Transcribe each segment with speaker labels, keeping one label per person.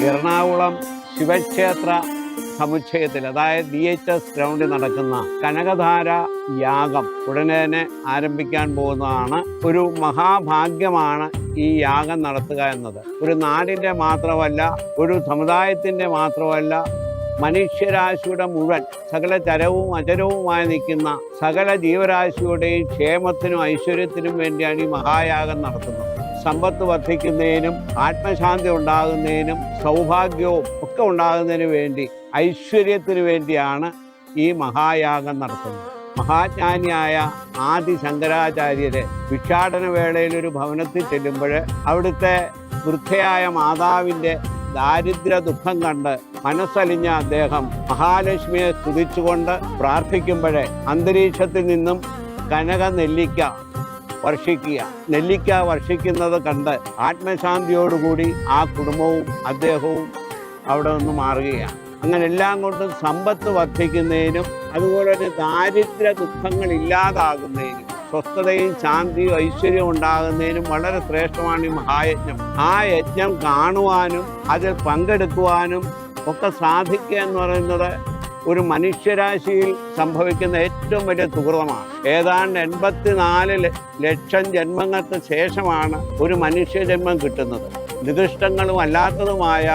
Speaker 1: എറണാകുളം ശിവക്ഷേത്ര സമുച്ചയത്തിൽ, അതായത് DHS ഗ്രൗണ്ടിൽ നടക്കുന്ന കനകധാര യാഗം ഉടനെ തന്നെ ആരംഭിക്കാൻ പോകുന്നതാണ്. ഒരു മഹാഭാഗ്യമാണ് ഈ യാഗം നടത്തുക എന്നത്. ഒരു നാടിൻ്റെ മാത്രമല്ല, ഒരു സമുദായത്തിൻ്റെ മാത്രമല്ല, മനുഷ്യരാശിയുടെ മുഴുവൻ സകല ചരവും അചരവുമായി നിൽക്കുന്ന സകല ജീവരാശിയുടെയും ക്ഷേമത്തിനും ഐശ്വര്യത്തിനും വേണ്ടിയാണ് ഈ മഹായാഗം നടത്തുന്നത്. സമ്പത്ത് വർദ്ധിക്കുന്നതിനും ആത്മശാന്തി ഉണ്ടാകുന്നതിനും സൗഭാഗ്യവും ഒക്കെ ഉണ്ടാകുന്നതിന് വേണ്ടി, ഐശ്വര്യത്തിന് വേണ്ടിയാണ് ഈ മഹായാഗം നടത്തുന്നത്. മഹാജ്ഞാനിയായ ആദി ശങ്കരാചാര്യര് ഭിക്ഷാടന വേളയിൽ ഒരു ഭവനത്തിൽ ചെല്ലുമ്പോൾ അവിടുത്തെ വൃദ്ധയായ മാതാവിൻ്റെ ദാരിദ്ര്യ ദുഃഖം കണ്ട് മനസ്സലിഞ്ഞ അദ്ദേഹം മഹാലക്ഷ്മിയെ സ്തുതിച്ചുകൊണ്ട് പ്രാർത്ഥിക്കുമ്പോഴേ അന്തരീക്ഷത്തിൽ നിന്നും കനക നെല്ലിക്ക വർഷിക്കുക. നെല്ലിക്ക വർഷിക്കുന്നത് കണ്ട് ആത്മശാന്തിയോടുകൂടി ആ കുടുംബവും അദ്ദേഹവും അവിടെ നിന്ന് മാറുകയാണ്. അങ്ങനെ എല്ലാം കൊണ്ടും സമ്പത്ത് വർദ്ധിക്കുന്നതിനും അതുപോലെ തന്നെ ദാരിദ്ര്യ ദുഃഖങ്ങൾ ഇല്ലാതാകുന്നതിനും സ്വസ്ഥതയും ശാന്തിയും ഐശ്വര്യവും ഉണ്ടാകുന്നതിനും വളരെ ശ്രേഷ്ഠമാണ് ഈ മഹായജ്ഞം. ആ യജ്ഞം കാണുവാനും അതിൽ പങ്കെടുക്കുവാനും ഒക്കെ സാധിക്കുക എന്ന് പറയുന്നത് ഒരു മനുഷ്യരാശിയിൽ സംഭവിക്കുന്ന ഏറ്റവും വലിയ സുഹൃതമാണ്. ഏതാണ്ട് 84 ലക്ഷം ജന്മങ്ങൾക്ക് ശേഷമാണ് ഒരു മനുഷ്യജന്മം കിട്ടുന്നത്. നികൃഷ്ടങ്ങളും അല്ലാത്തതുമായ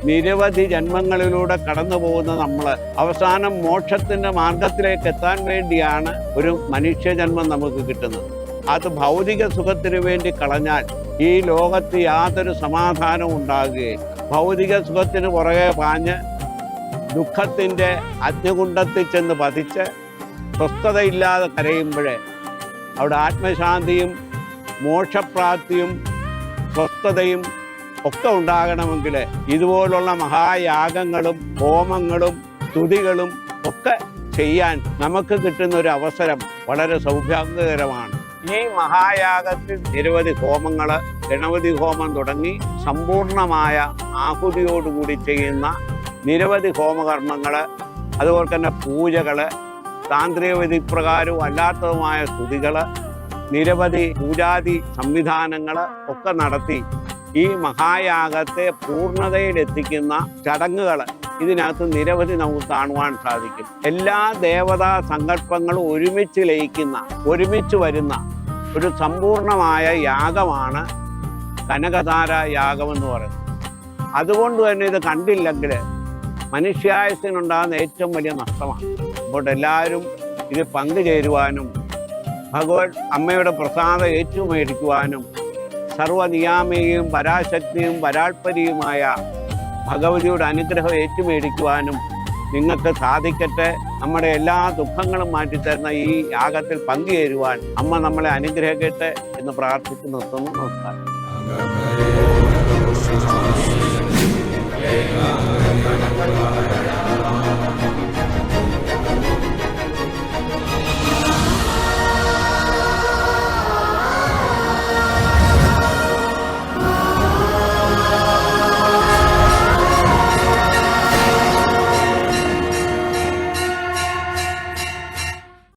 Speaker 1: നിരവധി ജന്മങ്ങളിലൂടെ കടന്നു പോകുന്ന നമ്മൾ അവസാനം മോക്ഷത്തിൻ്റെ മാർഗത്തിലേക്ക് എത്താൻ വേണ്ടിയാണ് ഒരു മനുഷ്യജന്മം നമുക്ക് കിട്ടുന്നത്. അത് ഭൗതിക സുഖത്തിന് വേണ്ടി കളഞ്ഞാൽ ഈ ലോകത്ത് യാതൊരു സമാധാനവും ഉണ്ടാകുകയില്ല. ഭൗതിക സുഖത്തിന് പുറകെ പാഞ്ഞ് ദുഃഖത്തിൻ്റെ അഗ്നികുണ്ഡത്തിൽ ചെന്ന് പതിച്ച് സ്വസ്ഥതയില്ലാതെ കരയുമ്പോഴേ അവിടെ ആത്മശാന്തിയും മോക്ഷപ്രാപ്തിയും സ്വസ്ഥതയും ഒക്കെ ഉണ്ടാകണമെങ്കിൽ ഇതുപോലുള്ള മഹായാഗങ്ങളും ഹോമങ്ങളും സ്തുതികളും ഒക്കെ ചെയ്യാൻ നമുക്ക് കിട്ടുന്ന ഒരു അവസരം വളരെ സൗഭാഗ്യകരമാണ്. ഈ മഹായാഗത്തിൽ നിരവധി ഹോമങ്ങൾ, ഗണപതി ഹോമം തുടങ്ങി സമ്പൂർണമായ ആഹുതിയോടുകൂടി ചെയ്യുന്ന നിരവധി ഹോമകർമ്മങ്ങൾ, അതുപോലെ തന്നെ പൂജകൾ, താന്ത്രിക വിധിപ്രകാരവും അല്ലാത്തതുമായ സ്തുതികൾ, നിരവധി പൂജാതി സംവിധാനങ്ങൾ ഒക്കെ നടത്തി ഈ മഹായാഗത്തെ പൂർണ്ണതയിലെത്തിക്കുന്ന ചടങ്ങുകൾ ഇതിനകത്ത് നിരവധി നമുക്ക് കാണുവാൻ സാധിക്കും. എല്ലാ ദേവതാ സങ്കല്പങ്ങളും ഒരുമിച്ച് ലയിക്കുന്ന, ഒരുമിച്ച് വരുന്ന ഒരു സമ്പൂർണമായ യാഗമാണ് കനകധാര യാഗമെന്ന് പറയുന്നത്. അതുകൊണ്ട് തന്നെ ഇത് കണ്ടില്ലെങ്കിൽ മനുഷ്യായുസ്സിനുണ്ടാകുന്ന ഏറ്റവും വലിയ നഷ്ടമാണ്. അപ്പോൾ എല്ലാവരും ഇത് പങ്കുചേരുവാനും ഭഗവത് അമ്മയുടെ പ്രസാദം ഏറ്റുമേടിക്കുവാനും സർവനിയാമികയും പരാശക്തിയും പരാത്പരിയുമായ ഭഗവതിയുടെ അനുഗ്രഹം ഏറ്റുമേടിക്കുവാനും നിങ്ങൾക്ക് സാധിക്കട്ടെ. നമ്മുടെ എല്ലാ ദുഃഖങ്ങളും മാറ്റിത്തരുന്ന ഈ യാഗത്തിൽ പങ്കുചേരുവാൻ അമ്മ നമ്മളെ അനുഗ്രഹിക്കട്ടെ എന്ന് പ്രാർത്ഥിച്ചു നിർത്തുന്നു. നമസ്കാരം.